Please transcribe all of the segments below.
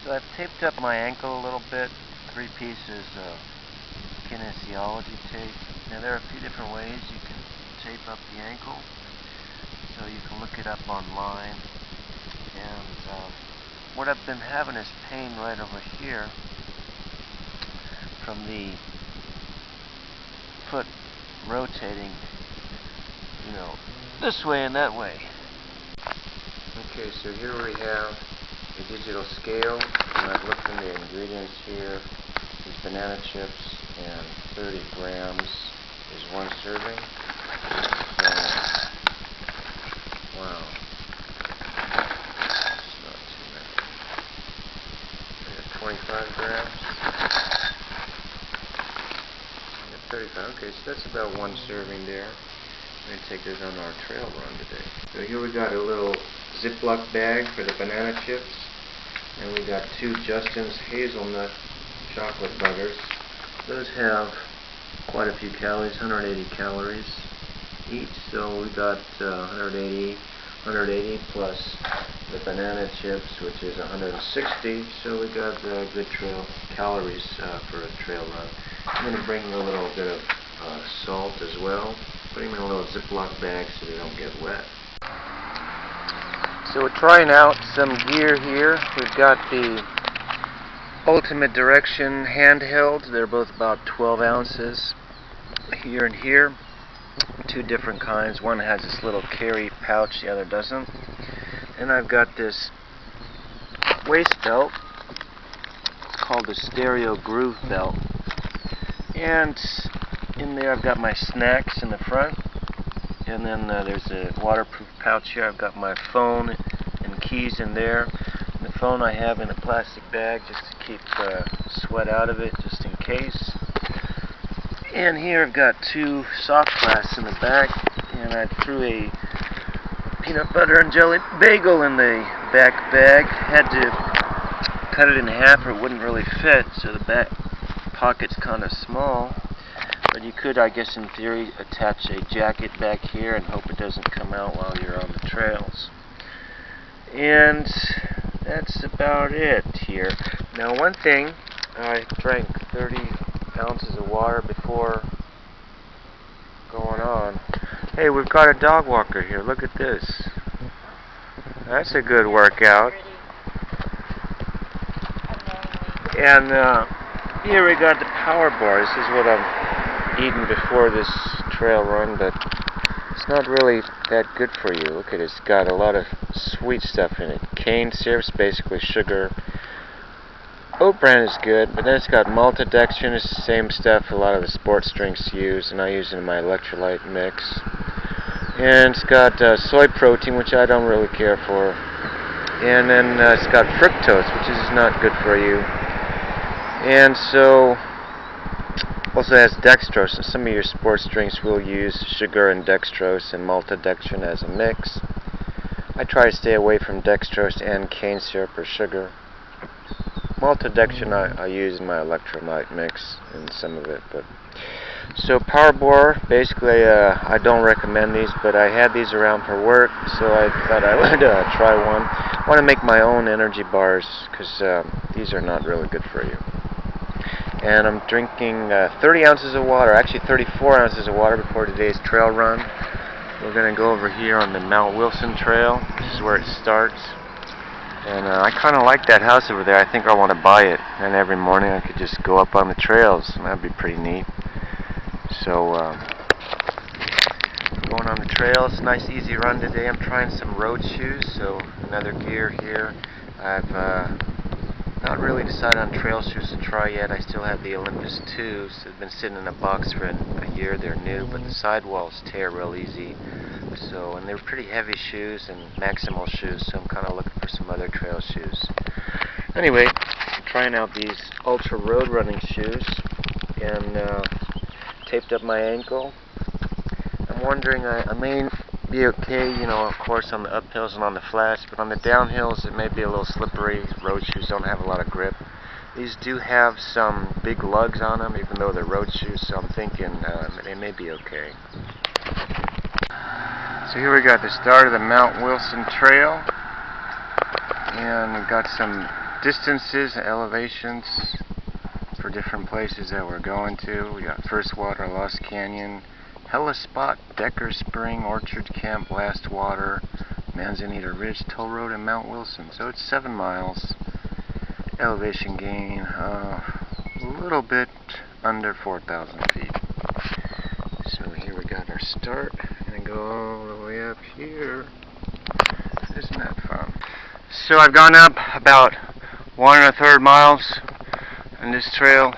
So I've taped up my ankle a little bit, 3 pieces of kinesiology tape. Now there are a few different ways you can tape up the ankle, so you can look it up online. And what I've been having is pain right over here from the foot rotating, this way and that way. Okay, so here we have a digital scale, and I've looked in the ingredients here. These banana chips and 30 grams is 1 serving. So, wow, it's not too many. I got 25 grams. I got 35. Okay, so that's about 1 serving there. I'm going to take this on our trail run today. So here we got a little Ziploc bag for the banana chips, and we got 2 Justin's hazelnut chocolate butters. Those have quite a few calories, 180 calories each, so we got 180 plus the banana chips, which is 160, so we got good trail calories for a trail run. I'm going to bring a little bit of salt as well. Putting them in a little Ziploc bag so they don't get wet. So we're trying out some gear here. We've got the Ultimate Direction handheld. They're both about 12 ounces here and here. 2 different kinds. One has this little carry pouch, the other doesn't. And I've got this waist belt. It's called the Stereo Groove Belt. And in there I've got my snacks in the front, and then there's a waterproof pouch here. I've got my phone and keys in there. And the phone I have in a plastic bag just to keep sweat out of it, just in case. And here I've got 2 soft glass in the back, and I threw a peanut butter and jelly bagel in the back bag. Had to cut it in half or it wouldn't really fit, so the back pocket's kind of small. But you could, I guess in theory, attach a jacket back here and hope it doesn't come out while you're on the trails. And that's about it here. Now one thing, I drank 30 ounces of water before going on. Hey, we've got a dog walker here. Look at this. That's a good workout. And here we got the power bar. This is what I'm eaten before this trail run, but it's not really that good for you. Look at it, it's got a lot of sweet stuff in it. Cane syrup's basically sugar. Oat bran is good, but then it's got maltodextrin, it's the same stuff a lot of the sports drinks use, and I use it in my electrolyte mix. And it's got soy protein, which I don't really care for. And then it's got fructose, which is not good for you. And so also has dextrose, and some of your sports drinks will use sugar and dextrose and maltodextrin as a mix. I try to stay away from dextrose and cane syrup or sugar. Maltodextrin I use in my electrolyte mix in some of it. But so Power Bar, basically I don't recommend these, but I had these around for work, so I thought I would try one. I want to make my own energy bars because these are not really good for you. And I'm drinking 30 ounces of water, actually 34 ounces of water before today's trail run. We're going to go over here on the Mount Wilson Trail. This is where it starts. And I kind of like that house over there. I think I want to buy it. And every morning I could just go up on the trails, and that'd be pretty neat. So, going on the trails, nice easy run today. I'm trying some road shoes, so another gear here. I've not really decided on trail shoes to try yet. I still have the Olympus 2s. They've been sitting in a box for a year. They're new, but the sidewalls tear real easy. So, and they're pretty heavy shoes and maximal shoes, so I'm kind of looking for some other trail shoes. Anyway, I'm trying out these Altra road running shoes, and taped up my ankle. I'm wondering, I may be okay, of course on the uphills and on the flats, but on the downhills it may be a little slippery. Road shoes don't have a lot of grip. These do have some big lugs on them, even though they're road shoes, so I'm thinking they may be okay. So here we got the start of the Mount Wilson Trail, and we've got some distances, elevations for different places that we're going to. We got First Water, Lost Canyon, Hella Spot, Decker Spring, Orchard Camp, Last Water, Manzanita Ridge, Toll Road, and Mount Wilson. So it's 7 miles. Elevation gain, a little bit under 4,000 feet. So here we got our start. I'm going to go all the way up here. Isn't that fun? So I've gone up about 1 1/3 miles on this trail.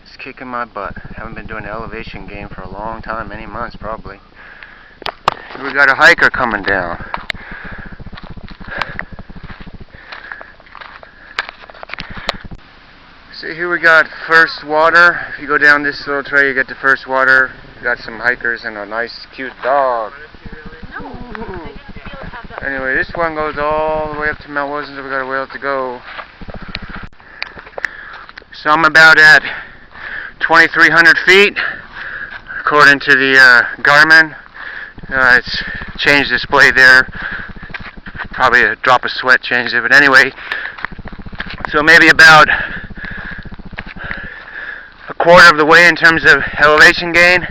It's kicking my butt. Haven't been doing an elevation gain for a long time, many months probably. Here we got a hiker coming down. So here we got First Water. If you go down this little trail, you get to First Water. You got some hikers and a nice, cute dog. Anyway, this one goes all the way up to Mount Wilson, so we got a ways to go. So I'm about at 2,300 feet, according to the Garmin. It's changed display there. Probably a drop of sweat changed it, but anyway. So maybe about a quarter of the way in terms of elevation gain,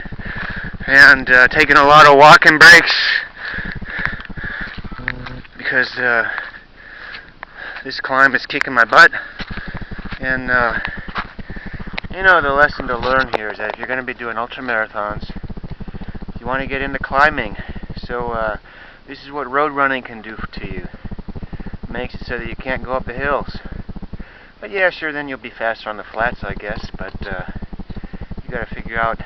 and taking a lot of walking breaks because this climb is kicking my butt. And you know, the lesson to learn here is that if you're going to be doing ultra marathons, you want to get into climbing. So this is what road running can do to you. It makes it so that you can't go up the hills. But yeah, sure, then you'll be faster on the flats, I guess, but you got to figure out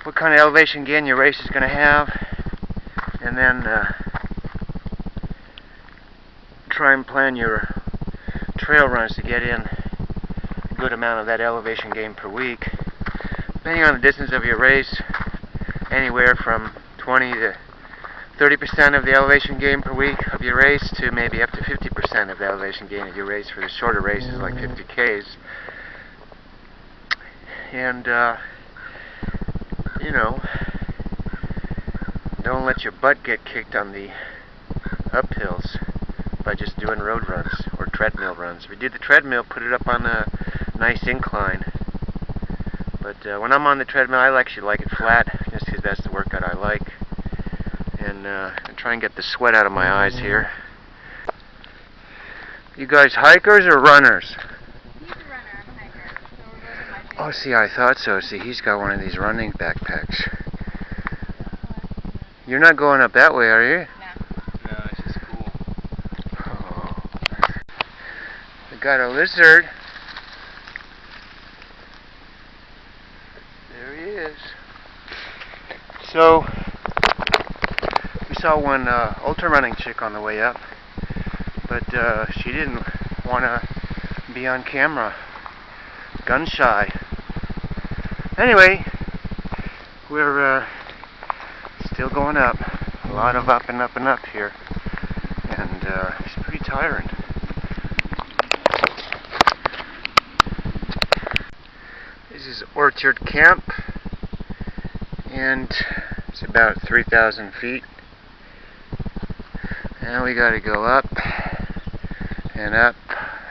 what kind of elevation gain your race is going to have, and then try and plan your trail runs to get in a good amount of that elevation gain per week. Depending on the distance of your race, anywhere from 20 to 30% of the elevation gain per week of your race to maybe up to 50% of the elevation gain of your race for the shorter races like 50Ks. And, you know, don't let your butt get kicked on the uphills by just doing road runs or treadmill runs. If you do the treadmill, put it up on a nice incline. But when I'm on the treadmill, I actually like it flat, just because that's the workout I like. And try and get the sweat out of my eyes here. You guys hikers or runners? He's a runner, I'm a hiker. So we're both in my face. Oh, see, I thought so. See, he's got one of these running backpacks. You're not going up that way, are you? No. No, it's just cool. Oh. We got a lizard. There he is. So, we saw one ultra running chick on the way up, but she didn't want to be on camera. Gun shy. Anyway, we're still going up. A lot of up and up and up here, and it's pretty tiring. This is Orchard Camp, and it's about 3,000 feet. Now we gotta go up and up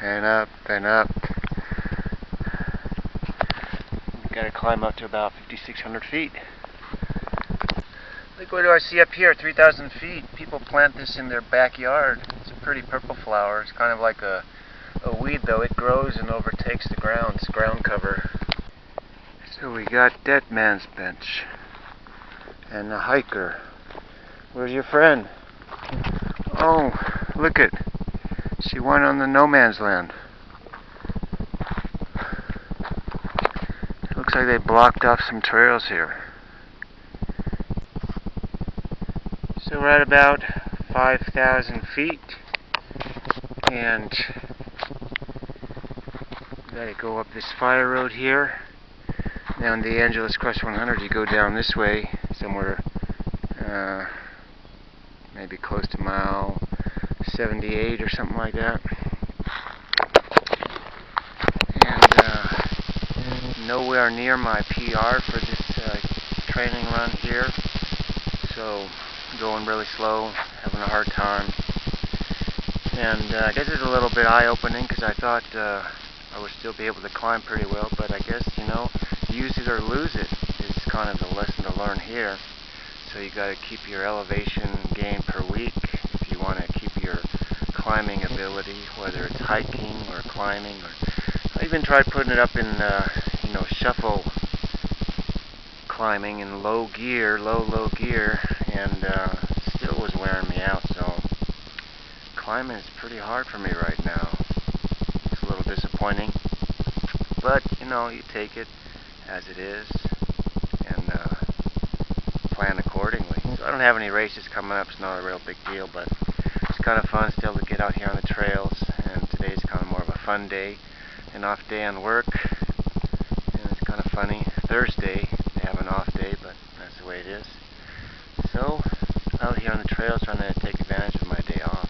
and up and up. We gotta climb up to about 5,600 feet. Look, what do I see up here? 3,000 feet. People plant this in their backyard. It's a pretty purple flower. It's kind of like a weed, though. It grows and overtakes the ground. It's ground cover. So we got Dead Man's Bench and a hiker. Where's your friend? Oh, look it. She went on the no man's land. Looks like they blocked off some trails here. So we're at about 5,000 feet, and gotta go up this fire road here. Down the Angeles Crest 100, you go down this way somewhere, maybe close to mile 78 or something like that. And nowhere near my PR for this training run here, so going really slow, having a hard time. And I guess it's a little bit eye-opening because I thought I would still be able to climb pretty well, but I guess, use it or lose it is kind of the lesson to learn here. So you got to keep your elevation gain per week if you want to keep your climbing ability, whether it's hiking or climbing. Or I even tried putting it up in shuffle climbing in low gear, low gear, and still was wearing me out. So climbing is pretty hard for me right now. It's a little disappointing, but you take it as it is and plan accordingly. So I don't have any races coming up. It's not a real big deal, but it's kind of fun still to get out here on the trails. And today's kind of more of a fun day, an off day on work, and it's kind of funny. Thursday they have an off day, but that's the way it is. So out here on the trails trying to take advantage of my day off.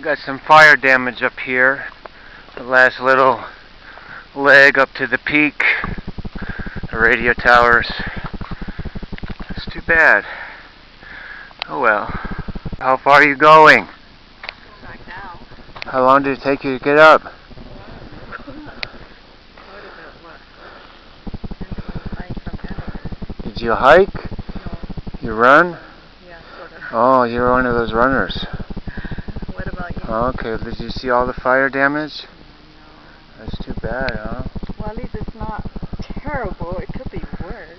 Got some fire damage up here. The last little leg up to the peak, the radio towers. It's too bad. Oh well. How far are you going? Back now. How long did it take you to get up? What about Did you hike? No. You run? Yeah, sort of. Oh, you're one of those runners. What about you? Okay, did you see all the fire damage? No. That's too bad, huh? Well, at least it's not terrible. It could be worse,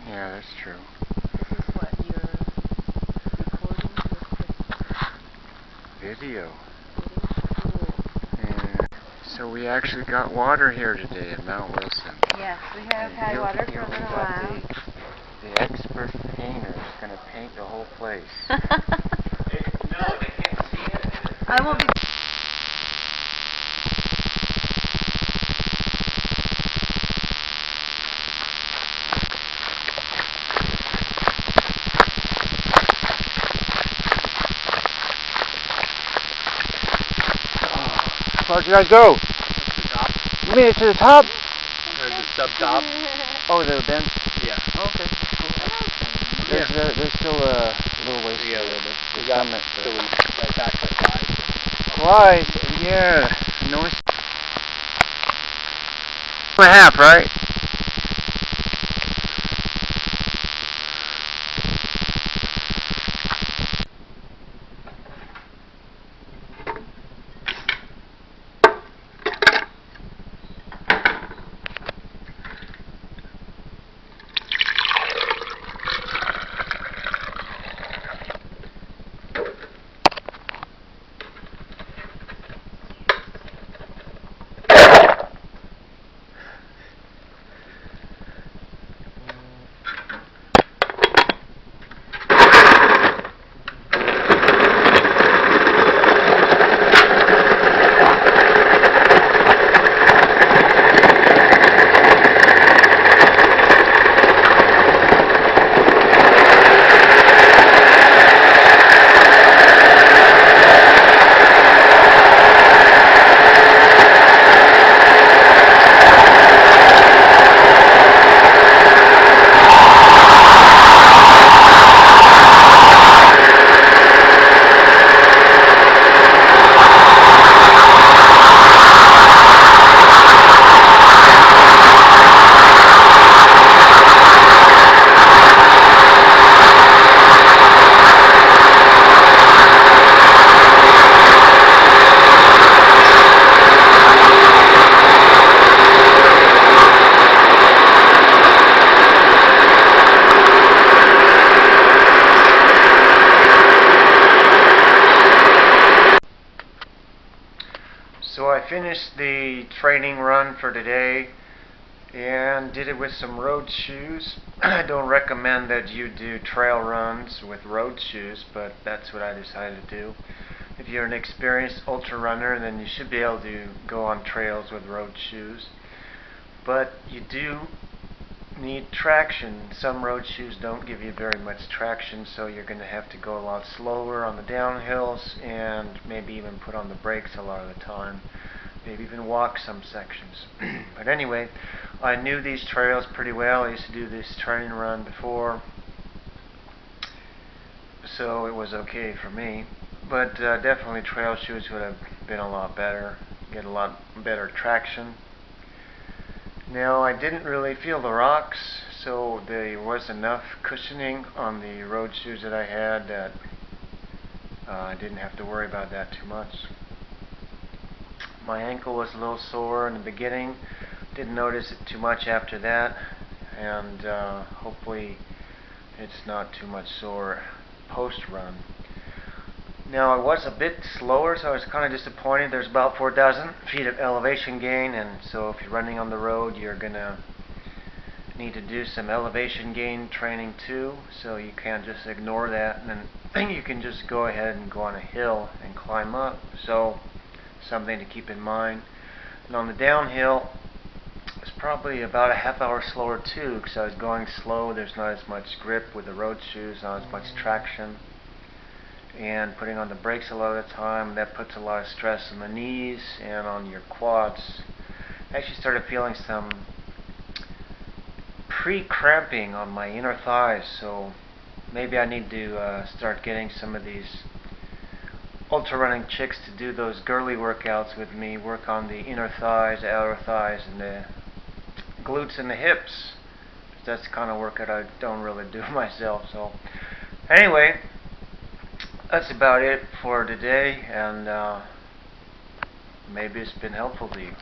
Yeah, that's true. This is what you're recording with Video. cool. And so we actually got water here today at Mount Wilson. Yes, we have And had water here for a we little got while. the expert painter is going to paint the whole place. No, they can't see it. I won't be. How far did you guys go? The top, You made it to the top? or the sub-top. Oh, the bend? Yeah. Okay. There's still a little ways to Yeah, go. we The got summit. till we right back to 5. Why? Yeah. Noise. 1.5, right? So I finished the training run for today and did it with some road shoes. I don't recommend that you do trail runs with road shoes, but that's what I decided to do. If you're an experienced ultra runner, then you should be able to go on trails with road shoes. But you do need traction. Some road shoes don't give you very much traction, so you're going to have to go a lot slower on the downhills and maybe even put on the brakes a lot of the time. Maybe even walk some sections. But anyway, I knew these trails pretty well. I used to do this training run before, so it was okay for me. But definitely trail shoes would have been a lot better. Get a lot better traction. Now, I didn't really feel the rocks, so there was enough cushioning on the road shoes that I had that I didn't have to worry about that too much. My ankle was a little sore in the beginning. Didn't notice it too much after that, and hopefully it's not too much sore post-run. Now, I was a bit slower, so I was kind of disappointed. There's about 4,000 feet of elevation gain, and so if you're running on the road, you're going to need to do some elevation gain training too, so you can't just ignore that, and then you can just go ahead and go on a hill and climb up. So, something to keep in mind. And on the downhill, it's probably about a half hour slower too, because I was going slow. There's not as much grip with the road shoes, not as much traction. And putting on the brakes a lot of the time, that puts a lot of stress on the knees and on your quads. I actually started feeling some pre-cramping on my inner thighs, so maybe I need to start getting some of these ultra running chicks to do those girly workouts with me, work on the inner thighs, the outer thighs, and the glutes and the hips. That's the kind of workout I don't really do myself. So anyway, that's about it for today, and maybe it's been helpful to you.